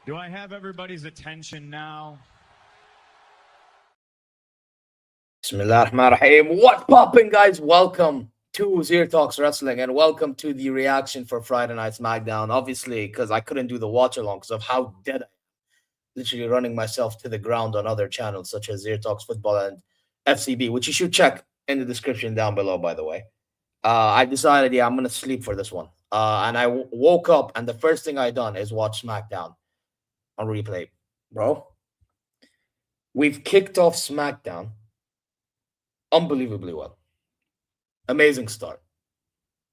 Do I have everybody's attention now? Bismillahirrahmanirrahim. What's popping, guys? Welcome to ZeerTalks Wrestling and welcome to the reaction for Friday Night SmackDown. Obviously, because I couldn't do the watch along because of how dead I am. Literally running myself to the ground on other channels such as ZeerTalks Football and FCB, which you should check in the description down below, by the way. I decided, I'm going to sleep for this one. And I woke up and the first thing I done is watch SmackDown on replay. Bro, we've kicked off SmackDown unbelievably well. Amazing start.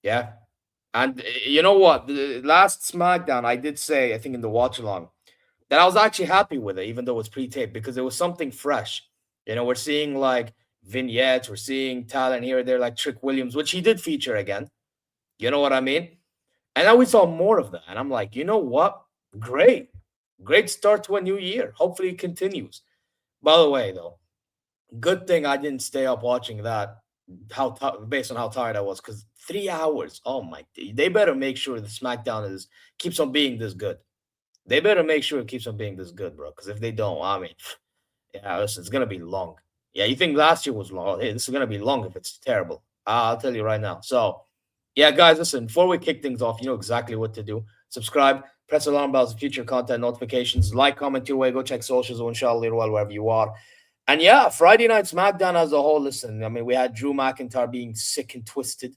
Yeah. And you know what? The last SmackDown, I did say, I think in the watch along, that I was actually happy with it, even though it was pre-taped, because it was something fresh. You know, we're seeing like vignettes, we're seeing talent here or there, like Trick Williams, which he did feature again. You know what I mean? And now we saw more of that. And I'm like, you know what? Great. Great start to a new year. Hopefully it continues. By the way, though, good thing I didn't stay up watching that based on how tired I was, because 3 hours. Oh my! They better make sure the SmackDown keeps on being this good. They better make sure it keeps on being this good, bro. Because if they don't, I mean, yeah, listen, it's gonna be long. Yeah, you think last year was long? Hey, this is gonna be long if it's terrible. I'll tell you right now. So, yeah, guys, listen. Before we kick things off, you know exactly what to do. Subscribe, press alarm bells for future content notifications, like, comment your way, go check socials, inshallah, wherever you are. And yeah, Friday Night SmackDown as a whole, listen, I mean, we had Drew McIntyre being sick and twisted.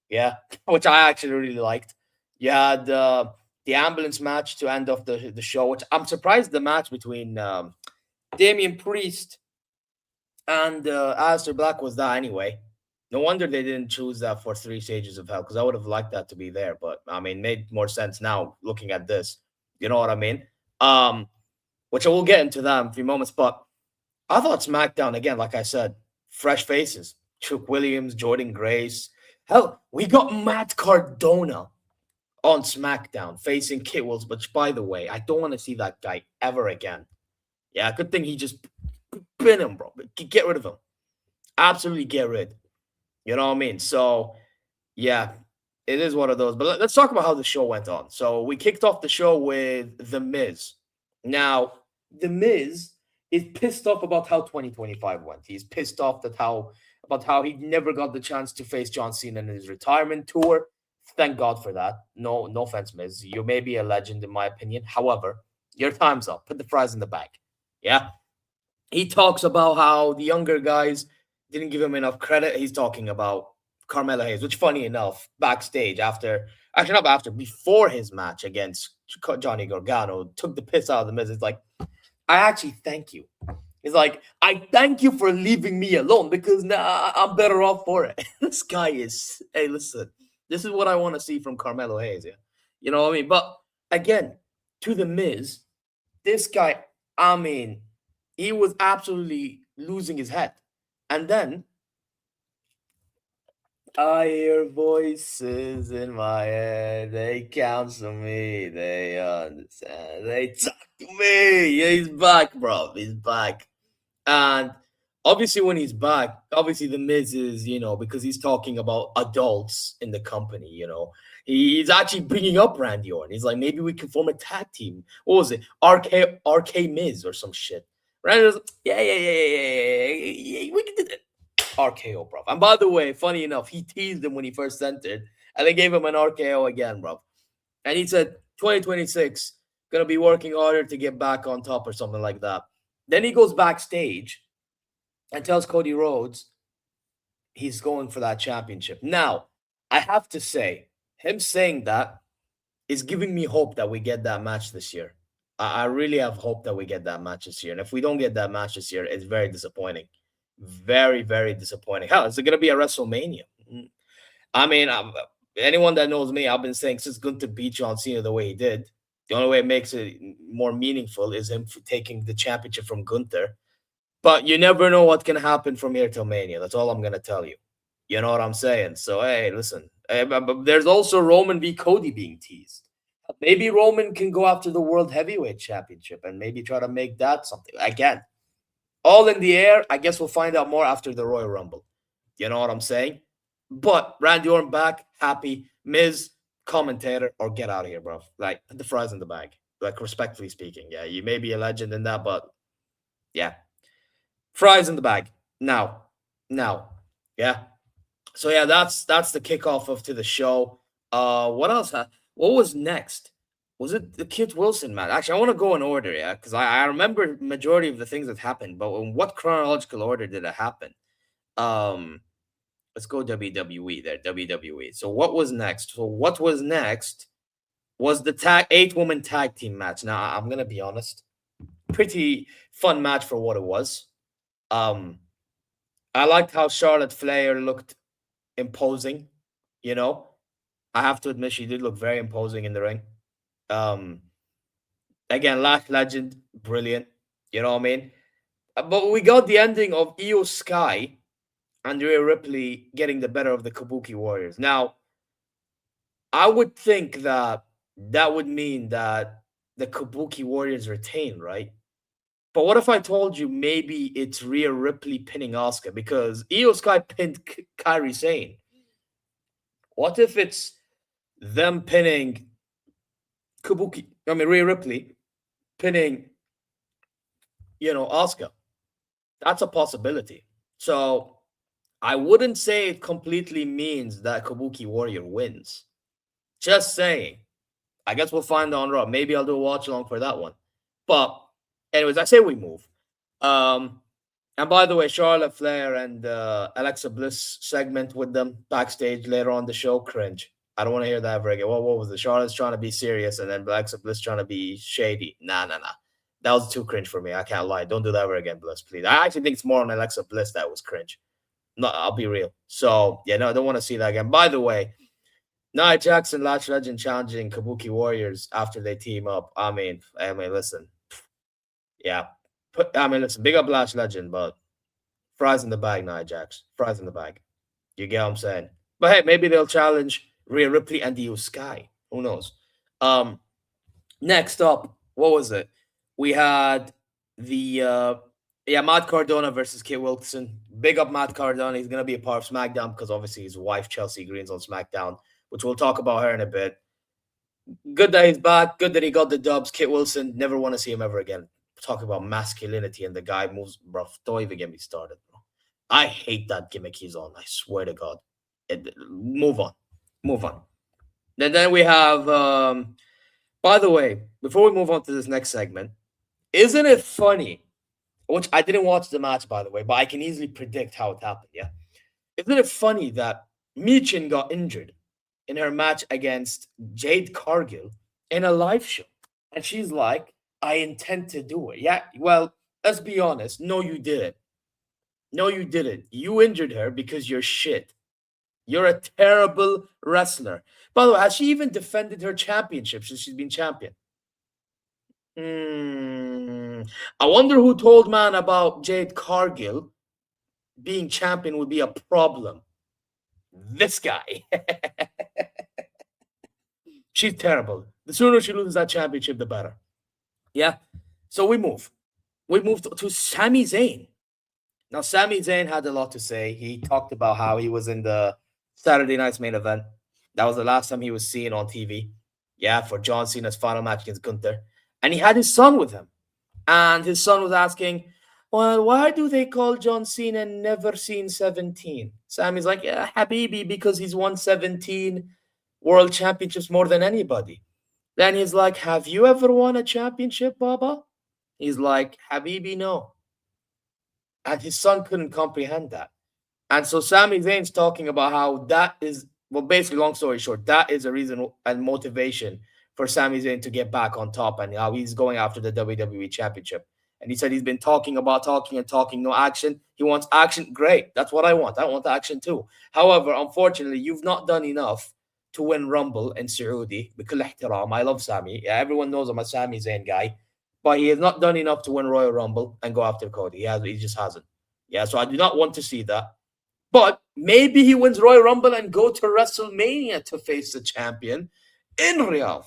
Yeah, which I actually really liked. You had the ambulance match to end off the show, which I'm surprised the match between Damian Priest and Alister Black was that anyway. No wonder they didn't choose that for 3 Stages of Hell, because I would have liked that to be there. But, I mean, made more sense now looking at this. You know what I mean? Which I will get into that in a few moments, but I thought SmackDown, again, like I said, fresh faces. Trick Williams, Jordan Grace. Hell, we got Matt Cardona on SmackDown facing Kit Wills, which, by the way, I don't want to see that guy ever again. Yeah, good thing he just pin him, bro. Get rid of him. Absolutely get rid. You know what I mean? So, yeah, it is one of those. But let's talk about how the show went on. So we kicked off the show with The Miz. Now, The Miz is pissed off about how 2025 went. He's pissed off about how he never got the chance to face John Cena in his retirement tour. Thank God for that. No offense, Miz. You may be a legend in my opinion. However, your time's up. Put the fries in the bag. Yeah. He talks about how the younger guys didn't give him enough credit. He's talking about Carmelo Hayes, which, funny enough, backstage before his match against Johnny Gargano, took the piss out of the Miz. It's like, I actually thank you. He's like, I thank you for leaving me alone because now I'm better off for it. This guy is, hey, listen, this is what I want to see from Carmelo Hayes. Yeah. You know what I mean? But again, to the Miz, this guy, I mean, he was absolutely losing his head. And then I hear voices in my head. They counsel me. They understand. They talk to me. Yeah, he's back, bro. He's back. And obviously, when he's back, obviously the Miz is, because he's talking about adults in the company, He's actually bringing up Randy Orton. He's like, maybe we can form a tag team. What was it? RK Miz or some shit. Randy was, yeah, we can do that. RKO, bro. And by the way, funny enough, he teased him when he first entered, and they gave him an RKO again, bro. And he said 2026 gonna be working harder to get back on top or something like that. Then he goes backstage and tells Cody Rhodes he's going for that championship. Now, I have to say, him saying that is giving me hope that we get that match this year. I really have hope that we get that match this year. And if we don't get that match this year, it's very disappointing. Very, very disappointing. How is it going to be a WrestleMania? I mean, anyone that knows me, I've been saying since Gunther beat John Cena the way he did, the only way it makes it more meaningful is him taking the championship from Gunther. But you never know what can happen from here till Mania. That's all I'm going to tell you. You know what I'm saying? So, hey, listen. But there's also Roman v. Cody being teased. Maybe Roman can go after the World Heavyweight Championship and maybe try to make that something. Again, all in the air. I guess we'll find out more after the Royal Rumble. You know what I'm saying? But Randy Orton back, happy. Miz, commentator, or get out of here, bro. Like, put the fries in the bag. like respectfully speaking. Yeah, you may be a legend in that, but yeah, fries in the bag. Now, yeah. So yeah, that's the kickoff of to the show. What else? What was next? Was it the Kit Wilson match? Actually, I want to go in order, yeah, because I remember majority of the things that happened, but in what chronological order did it happen? Um, let's go WWE there, WWE. So what was next? So what was next was the 8-woman tag team match. Now I'm gonna be honest, pretty fun match for what it was. Um, I liked how Charlotte Flair looked imposing. You know, I have to admit she did look very imposing in the ring. Um, again, Lash Legend, brilliant. You know what I mean? But we got the ending of Io Sky and Rhea Ripley getting the better of the Kabuki Warriors. Now, I would think that that would mean that the Kabuki Warriors retain, right? But what if I told you maybe it's Rhea Ripley pinning Asuka because Io Sky pinned Kairi Sane? What if it's them pinning Rhea Ripley pinning, Asuka? That's a possibility. So I wouldn't say it completely means that Kabuki Warrior wins. Just saying. I guess we'll find out on Raw. Maybe I'll do a watch along for that one. But anyways, I say we move. And by the way, Charlotte Flair and Alexa Bliss segment with them backstage later on the show, cringe. I don't want to hear that ever again. What was it? Charlotte's trying to be serious and then Alexa Bliss trying to be shady. Nah. That was too cringe for me. I can't lie. Don't do that ever again, Bliss, please. I actually think it's more on Alexa Bliss that was cringe. No, I'll be real. So, yeah, no, I don't want to see that again. By the way, Nia Jackson, Lash Legend challenging Kabuki Warriors after they team up. I mean, listen. Yeah. Listen, big up Lash Legend, but fries in the bag, Nia Jax. Fries in the bag. You get what I'm saying? But hey, maybe they'll challenge Rhea Ripley and Io Sky. Who knows? Next up, what was it? We had the Matt Cardona versus Kit Wilson. Big up Matt Cardona. He's gonna be a part of SmackDown because obviously his wife Chelsea Green's on SmackDown, which we'll talk about her in a bit. Good that he's back. Good that he got the dubs. Kit Wilson, never want to see him ever again. Talk about masculinity and the guy moves, bro. Don't even get me started, bro. I hate that gimmick he's on. I swear to God. Move on. And then we have, by the way, before we move on to this next segment, isn't it funny? Which I didn't watch the match, by the way, but I can easily predict how it happened. Yeah. Isn't it funny that Michin got injured in her match against Jade Cargill in a live show? And she's like, I intend to do it. Yeah, well, let's be honest. No, you didn't. You injured her because you're shit. You're a terrible wrestler. By the way, has she even defended her championship since she's been champion? I wonder who told man about Jade Cargill being champion would be a problem. This guy. She's terrible. The sooner she loses that championship, the better. Yeah. So we move. We moved to Sami Zayn. Now, Sami Zayn had a lot to say. He talked about how he was in the Saturday night's main event. That was the last time he was seen on TV. Yeah, for John Cena's final match against Gunther. And he had his son with him. And his son was asking, well, why do they call John Cena Never Seen 17? Sammy's like, yeah, Habibi, because he's won 17 world championships more than anybody. Then he's like, have you ever won a championship, Baba? He's like, Habibi, no. And his son couldn't comprehend that. And so Sami Zayn's talking about how that is, well, basically, long story short, that is a reason and motivation for Sami Zayn to get back on top and how he's going after the WWE Championship. And he said he's been talking, no action. He wants action. Great. That's what I want. I want action too. However, unfortunately, you've not done enough to win Rumble in Saudi. I love Sami. Yeah, everyone knows I'm a Sami Zayn guy. But he has not done enough to win Royal Rumble and go after Cody. He just hasn't. Yeah, so I do not want to see that. But maybe he wins Royal Rumble and go to WrestleMania to face the champion in Riyadh.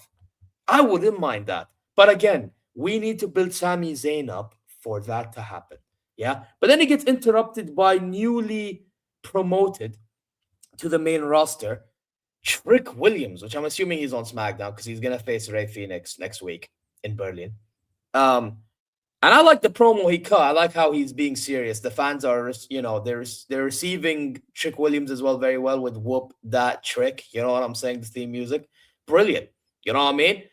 I wouldn't mind that. But again, we need to build Sami Zayn up for that to happen. Yeah. But then he gets interrupted by newly promoted to the main roster, Trick Williams, which I'm assuming he's on SmackDown because he's going to face Rey Fenix next week. in Berlin. And I like the promo he cut. I like how he's being serious. The fans are, they're receiving Trick Williams as well very well with "Whoop That Trick." You know what I'm saying? The theme music, brilliant. You know what I mean?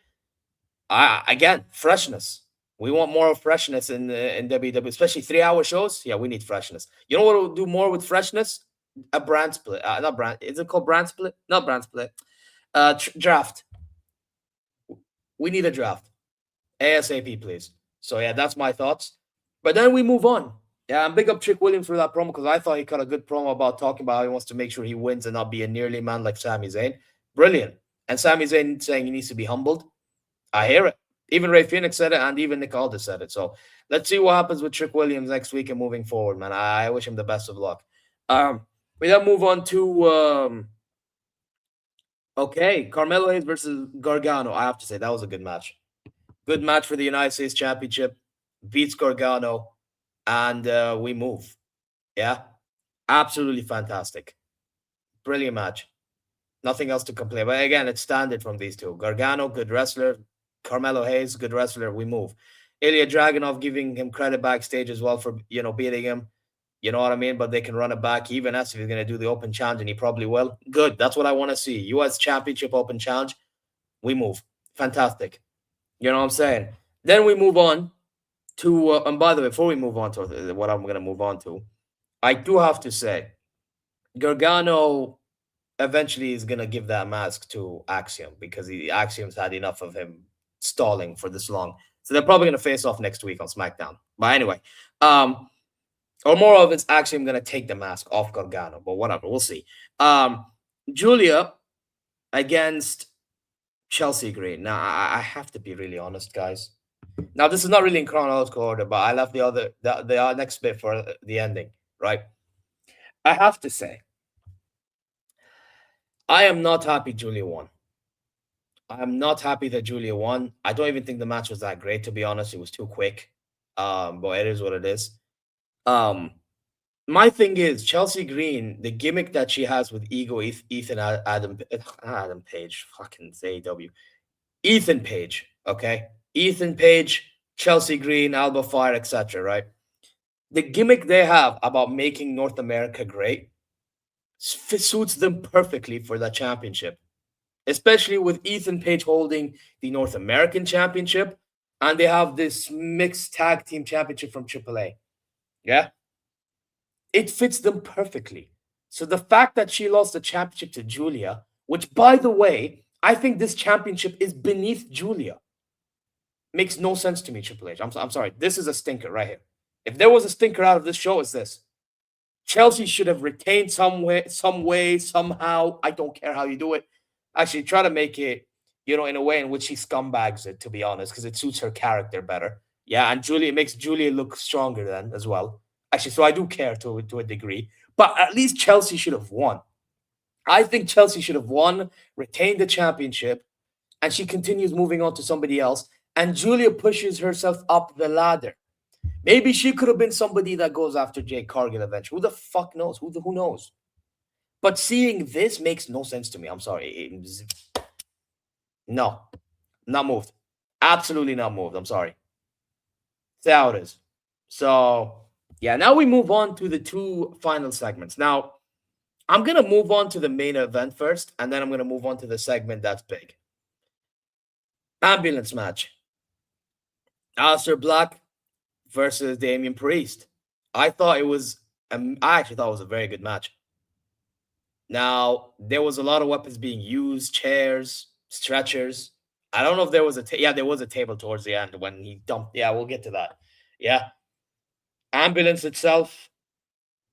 Again, freshness. We want more of freshness in WWE, especially 3-hour shows. Yeah, we need freshness. You know what will do more with freshness? A brand split. Not brand. Is it called brand split? Not brand split. Draft. We need a draft. ASAP, please. So yeah, that's my thoughts. But then we move on. Yeah, I'm big up Trick Williams for that promo because I thought he cut a good promo about talking about how he wants to make sure he wins and not be a nearly man like Sami Zayn. Brilliant. And Sami Zayn saying he needs to be humbled. I hear it. Even Ray Phoenix said it, and even Nick Aldis said it. So let's see what happens with Trick Williams next week and moving forward, man. I wish him the best of luck. We then move on to Carmelo Hayes versus Gargano. I have to say that was a good match. Good match for the United States Championship. Beats Gargano, and we move. Yeah, absolutely fantastic. Brilliant match. Nothing else to complain. But again, it's standard from these two. Gargano, good wrestler. Carmelo Hayes, good wrestler. We move. Ilya Dragunov giving him credit backstage as well for beating him. You know what I mean? But they can run it back. He even asked if he's going to do the Open Challenge, and he probably will. Good. That's what I want to see. U.S. Championship Open Challenge. We move. Fantastic. You know what I'm saying? Then we move on to, and by the way, before we move on to what I'm going to move on to, I do have to say, Gargano eventually is going to give that mask to Axiom because Axiom's had enough of him stalling for this long. So they're probably going to face off next week on SmackDown. But anyway, or more of it's Axiom going to take the mask off Gargano, but whatever, we'll see. Julia against Chelsea Green. Now, I have to be really honest, guys. Now, this is not really in chronological order, but I left the next bit for the ending, right? I have to say, I am not happy Julia won. I am not happy that Julia won. I don't even think the match was that great, to be honest. It was too quick. But it is what it is. My thing is, Chelsea Green, the gimmick that she has with Ego, Adam Page, fucking AEW. Ethan Page, okay? Ethan Page, Chelsea Green, Alba Fire, etc., right? The gimmick they have about making North America great suits them perfectly for that championship, especially with Ethan Page holding the North American Championship, and they have this mixed tag team championship from AAA. Yeah? It fits them perfectly. So the fact that she lost the championship to Julia, which, by the way, I think this championship is beneath Julia, makes no sense to me, Triple H. I'm sorry. This is a stinker right here. If there was a stinker out of this show, it's this. Chelsea should have retained some way, somehow. I don't care how you do it. Actually, try to make it, in a way in which she scumbags it, to be honest, because it suits her character better. Yeah, and Julia, it makes Julia look stronger then as well. Actually, so I do care to a degree. But at least Chelsea should have won. I think Chelsea should have won, retained the championship, and she continues moving on to somebody else. And Julia pushes herself up the ladder. Maybe she could have been somebody that goes after Jade Cargill eventually. Who the fuck knows? Who knows? But seeing this makes no sense to me. I'm sorry. No, not moved. Absolutely not moved. I'm sorry. That's how it is. So, yeah, now we move on to the two final segments. Now, I'm going to move on to the main event first, and then I'm going to move on to the segment that's big. Ambulance match. Alister Black versus Damian Priest. I actually thought it was a very good match. Now, there was a lot of weapons being used, chairs, stretchers. I don't know if there was there was a table towards the end when he dumped. Yeah, we'll get to that. Yeah. Ambulance itself,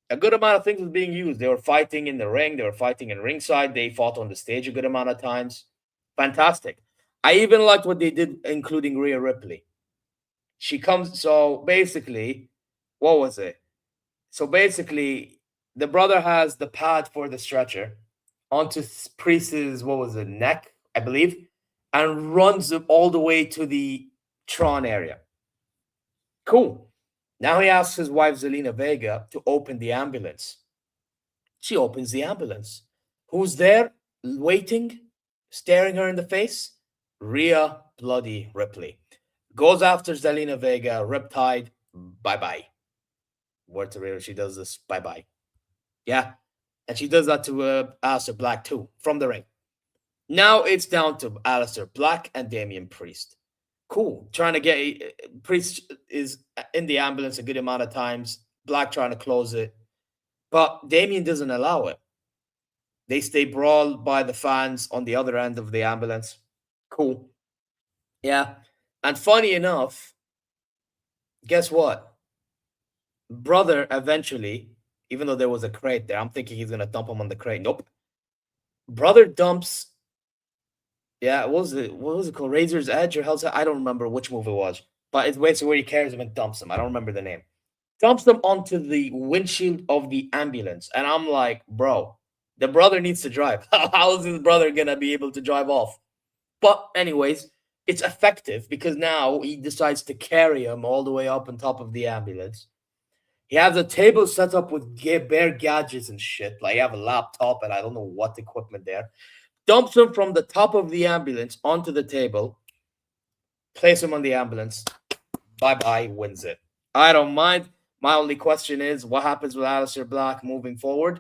a good amount of things was being used. They were fighting in the ring. They were fighting in ringside. They fought on the stage a good amount of times. Fantastic. I even liked what they did, including Rhea Ripley. She comes, so basically, what was it? So basically, the brother has the pad for the stretcher onto Priest's, neck, I believe, and runs him all the way to the Tron area. Cool. Now he asks his wife, Zelina Vega, to open the ambulance. She opens the ambulance. Who's there, waiting, staring her in the face? Rhea bloody Ripley. Goes after Zelina Vega, Riptide, bye-bye. Word to Rhea, she does this, bye-bye. Yeah. And she does that to Alistair Black too, from the ring. Now it's down to Alistair Black and Damian Priest. Cool. Trying to get Priest is in the ambulance a good amount of times. Black trying to close it. But Damian doesn't allow it. They stay brawled by the fans on the other end of the ambulance. Cool. Yeah. And funny enough, guess what? Brother eventually, even though there was a crate there, I'm thinking he's going to dump him on the crate. Nope. Brother dumps. Yeah, what was it called? Razor's Edge or Hell's Edge? I don't remember which move it was. But it's basically where he carries him and dumps him. I don't remember the name. Dumps them onto the windshield of the ambulance. And I'm like, bro, the brother needs to drive. How is his brother going to be able to drive off? But anyways, it's effective because now he decides to carry him all the way up on top of the ambulance. He has a table set up with bare gadgets and shit. Like, you have a laptop and I don't know what equipment there. Dumps him from the top of the ambulance onto the table. Place him on the ambulance. Bye-bye, wins it. I don't mind. My only question is, what happens with Alistair Black moving forward?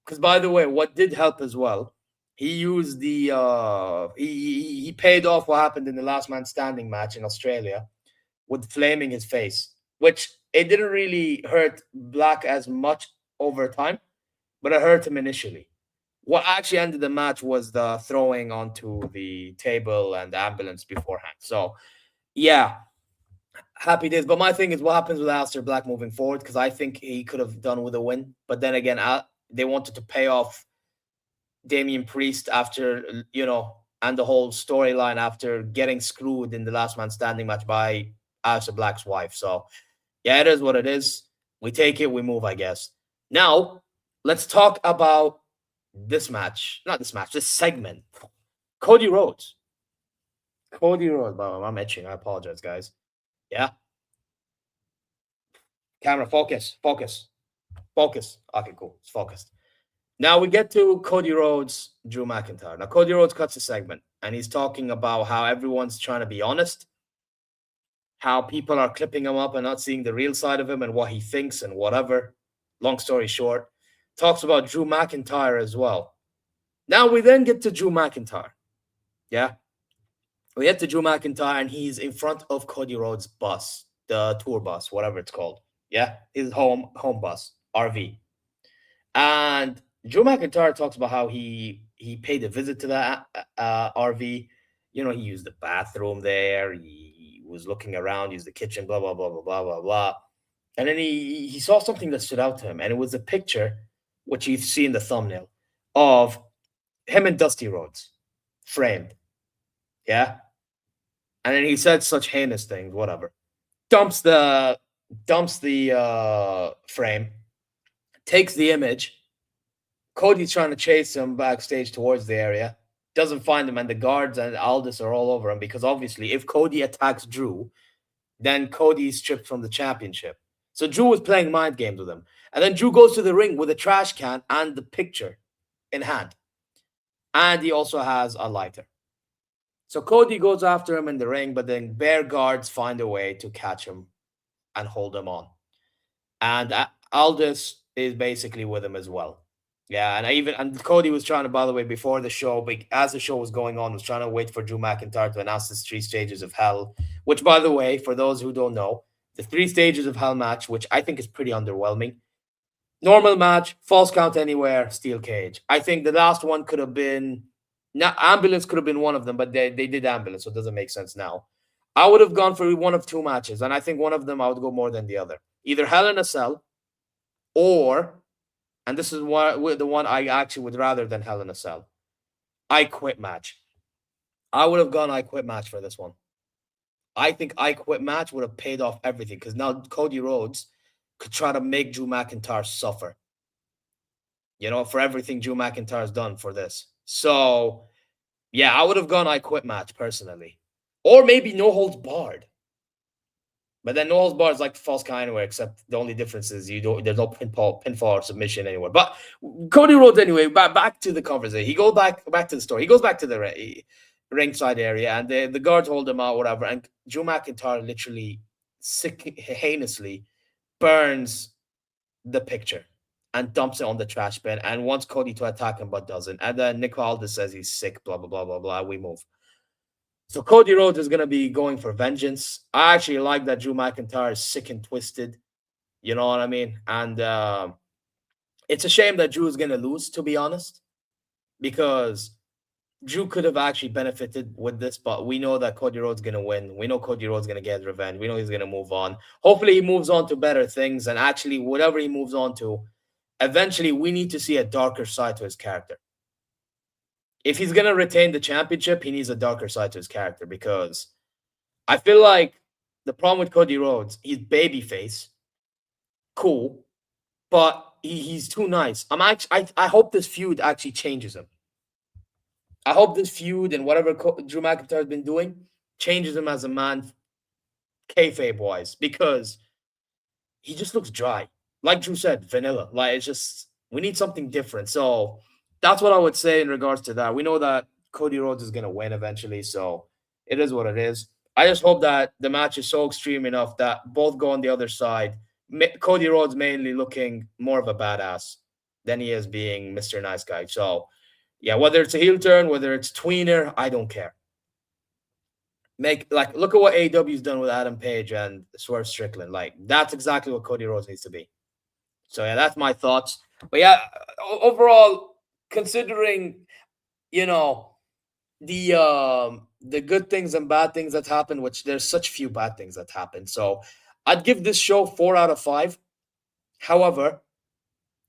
Because, by the way, what did help as well, he used the... he paid off what happened in the last man standing match in Australia with flaming his face, which it didn't really hurt Black as much over time, but it hurt him initially. What actually ended the match was the throwing onto the table and the ambulance beforehand. So, yeah, happy days. But my thing is, what happens with Alistair Black moving forward? Because I think he could have done with a win. But then again, they wanted to pay off Damian Priest after, and the whole storyline after getting screwed in the last man standing match by Alistair Black's wife. So, yeah, it is what it is. We take it, we move, I guess. Now, let's talk about this segment. Cody Rhodes. I'm itching. I apologize, guys. Yeah. Camera, focus. Okay, cool. It's focused. Now we get to Cody Rhodes, Drew McIntyre. Now, Cody Rhodes cuts a segment, and he's talking about how everyone's trying to be honest, how people are clipping him up and not seeing the real side of him and what he thinks and whatever. Long story short, talks about Drew McIntyre as well. Now we then get to Drew McIntyre. Yeah. We get to Drew McIntyre and he's in front of Cody Rhodes' bus, the tour bus, whatever it's called. Yeah. His home bus, RV. And Drew McIntyre talks about how he paid a visit to that RV. He used the bathroom there. He was looking around, used the kitchen, blah, blah, blah, blah, blah, blah, blah. And then he saw something that stood out to him. And it was a picture, which you see in the thumbnail, of him and Dusty Rhodes framed. Yeah. And then he said such heinous things, whatever. Dumps the frame, takes the image. Cody's trying to chase him backstage towards the area. Doesn't find him, and the guards and Aldis are all over him because obviously if Cody attacks Drew, then Cody's stripped from the championship. So Drew was playing mind games with him. And then Drew goes to the ring with a trash can and the picture in hand. And he also has a lighter. So Cody goes after him in the ring, but then bear guards find a way to catch him and hold him on. And Aldis is basically with him as well. Yeah, and Cody was trying to, by the way, before the show, but as the show was going on, was trying to wait for Drew McIntyre to announce his 3 stages of hell, which, by the way, for those who don't know, the 3 stages of hell match, which I think is pretty underwhelming. Normal match, false count anywhere, steel cage. I think the last one could have been, ambulance could have been one of them, but they did ambulance, so it doesn't make sense now. I would have gone for one of 2 matches, and I think one of them I would go more than the other. Either Hell in a Cell or, and this is the one I actually would rather than Hell in a Cell, I Quit match. I would have gone I Quit match for this one. I think I Quit match would have paid off everything because now Cody Rhodes could try to make Drew McIntyre suffer, for everything Drew McIntyre's done for this. So, yeah, I would have gone I Quit match personally. Or maybe No Holds Barred. But then No Holds Barred is like false count anywhere, except the only difference is there's no pinfall or submission anywhere. But Cody Rhodes, anyway, back to the conversation. He goes back to the story. He goes back to the ring. ringside area, and the guards hold him out, whatever. And Drew McIntyre literally heinously burns the picture and dumps it on the trash bin and wants Cody to attack him, but doesn't. And then Nick Aldis says he's sick, blah, blah, blah, blah, blah. We move. So Cody Rhodes is going to be going for vengeance. I actually like that Drew McIntyre is sick and twisted. You know what I mean? And it's a shame that Drew is going to lose, to be honest, because Drew could have actually benefited with this, but we know that Cody Rhodes is going to win. We know Cody Rhodes is going to get revenge. We know he's going to move on. Hopefully he moves on to better things, and actually whatever he moves on to, eventually we need to see a darker side to his character. If he's going to retain the championship, he needs a darker side to his character, because I feel like the problem with Cody Rhodes, he's babyface, cool, but he's too nice. I hope this feud actually changes him. I hope this feud and whatever Drew McIntyre has been doing changes him as a man, kayfabe-wise, because he just looks dry. Like Drew said, vanilla. Like, it's just, we need something different. So that's what I would say in regards to that. We know that Cody Rhodes is going to win eventually, so it is what it is. I just hope that the match is so extreme enough that both go on the other side. Cody Rhodes mainly looking more of a badass than he is being Mr. Nice Guy. So, yeah, whether it's a heel turn, whether it's tweener, I don't care. Look at what AEW's done with Adam Page and Swerve Strickland. Like, that's exactly what Cody Rhodes needs to be. So, yeah, that's my thoughts. But, yeah, overall, considering, you know, the good things and bad things that happen, which there's such few bad things that happen. So, I'd give this show 4 out of 5. However,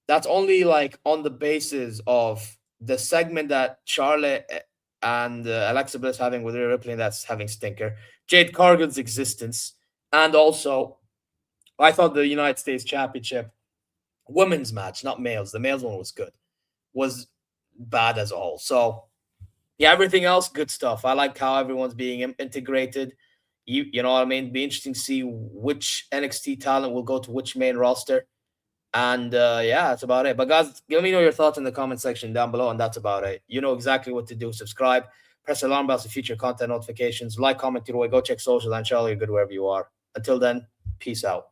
that's only, like, on the basis of the segment that Charlotte and Alexa Bliss having with Rhea Ripley, that's having stinker. Jade Cargill's existence. And also, I thought the United States Championship women's match, not males, the males one was good, was bad as a whole. So, yeah, everything else, good stuff. I like how everyone's being integrated. You know what I mean? Be interesting to see which NXT talent will go to which main roster. And yeah, that's about it. But guys, let me know your thoughts in the comment section down below, and that's about it. You know exactly what to do. Subscribe, press alarm bells for future content notifications, like, comment, go check social, and share all your good wherever you are. Until then, peace out.